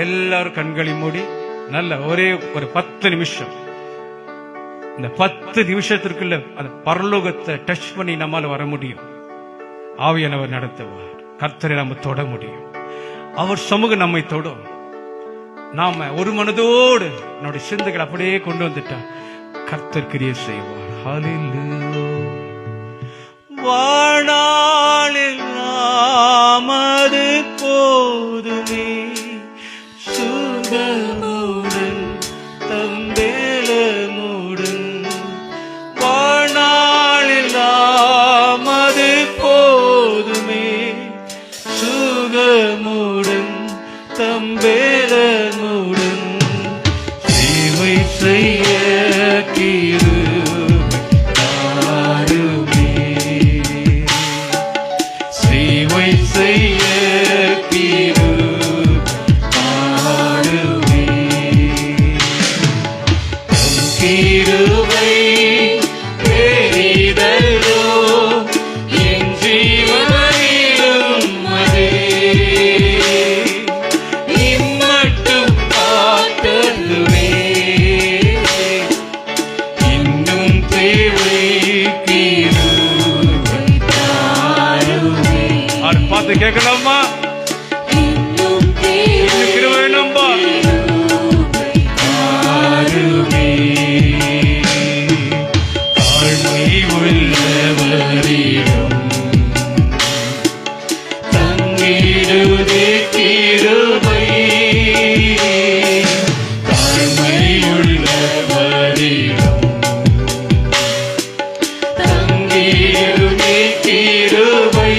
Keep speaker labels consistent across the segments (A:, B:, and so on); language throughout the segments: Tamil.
A: எல்லாரும் கண்களை மூடி நல்ல ஒரே ஒரு 10 நிமிஷம், இந்த 10 நிமிஷத்திற்குள்ள அந்த பரலோகத்தை டச் பண்ணி நம்மால வர முடியும். ஆவியானவர் நடத்துவார். கர்த்தரை நம்ம தொட முடியும். அவர் சமூகம் நம்மை தொடும். நாம ஒரு மனதோடு நம்முடைய சிந்தைகள் அப்படியே கொண்டு வந்துட்டா கர்த்தர் கிரியை செய்வார். ஹல்லேலூயா. வாணாளில் நாமது போதுமே, சுகமுடன் தம்பேலமுடன். வாணாளில் நாமது போதுமே, சுகமுடன் தம்பேலமுடன். சேவை செய்ய கேட்கலாமா? வேணும்பா தாழ்மை உள்ளவரிடம் தங்கிடுதே கிருபை. தாழ்மை உள்ளவரிடம் தங்கிடுதே கிருபை.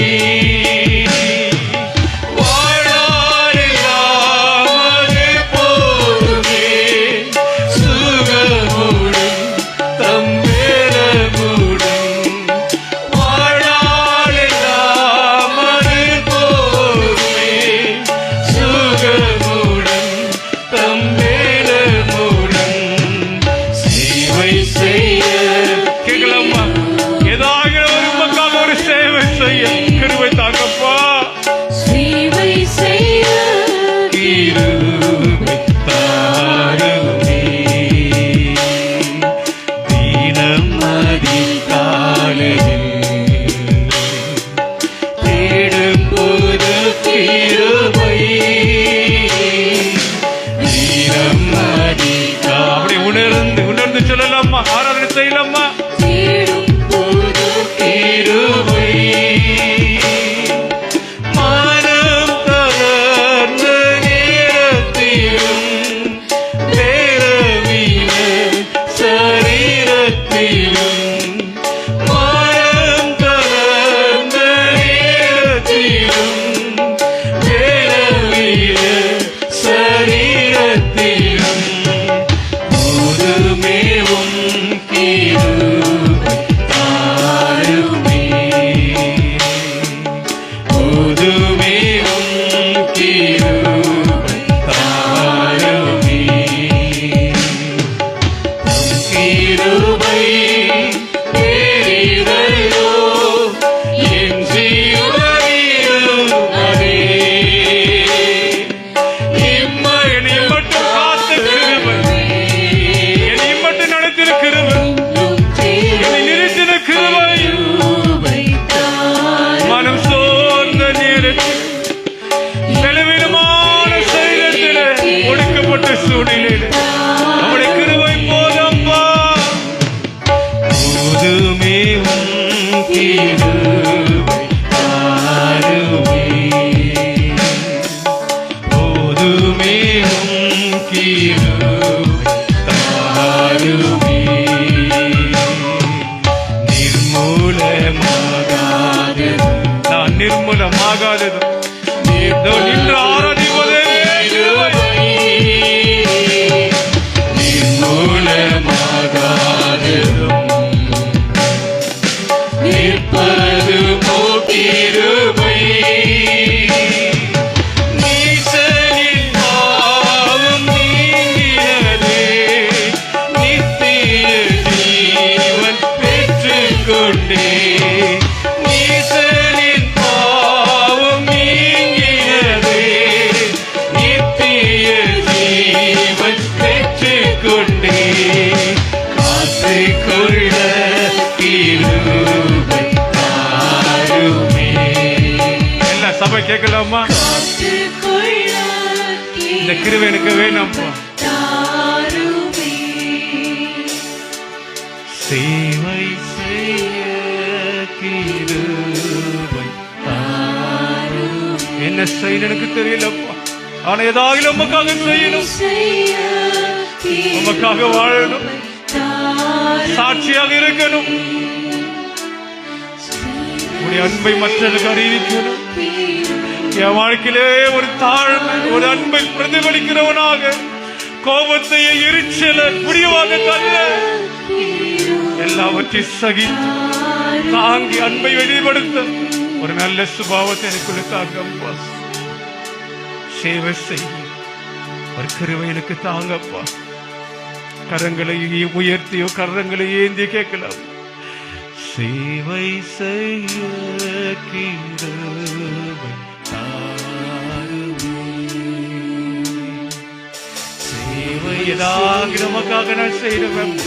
A: உணர்ந்து சொல்லலாமா? ஆராதனை செய்யலாமா? மனம் தளர்ந்த நேரத்திலும் வேறவின சரீரத்திலும், மனம் தளர்ந்த நேரத்திலும் வேறவின சரீரத்திலும் நம்முடைய கிருபை போதப்பா. போதுமே உம் கிருபை தாருமே, போதுமே உம் கிருபை தாருமே. நிர்மூலமாகாதது, நான் நிர்மூலமாகாதது நின்று ஆராதிப்பதே நிற்பது போக்கிருபை. நீசனின் பாவம் நீங்கினதே, நித்திய ஜீவன் பெற்றுக் கொண்டே. நீசனின் பாவம் நீங்கினதே, பெற்றுக்கொண்டே காத்து கொள்ள கிருபை தாருமே. எல்லா சபை கேட்கலாமா? இந்த கிருபை எனக்கு வேணாம்ப்பா. சேவை செய்ய கிருபை தாரும். என்ன செய்ய எனக்கு தெரியலப்பா, ஆனா ஏதாவது உமக்காக செய்யணும், உமக்காக வாழணும், சாட்சியாக இருக்கணும், உடைய அன்பை மற்றவர்களுக்கு அறிவிக்கணும். என் வாழ்க்கையிலே ஒரு தாழ்மை, ஒரு அன்பை பிரதிபலிக்கிறவனாக, கோபத்தை எரிச்சல முடிவாக தள்ள எல்லாவற்றையும் சகித்து தாங்கி அன்பை வெளிப்படுத்த ஒரு நல்ல சுபாவத்தை எனக்குள்ள தாங்கப்பா. சேவை செய்ய ஒரு கிருபை எனக்கு தாங்கப்பா. கரங்களை உயர்த்தியோ கரங்களை ஏந்தி கேட்கலாம். சேவை செய்ய கிருபை தாருமே. சேவை ஏதாவது நமக்காக நான் செய்யணும்.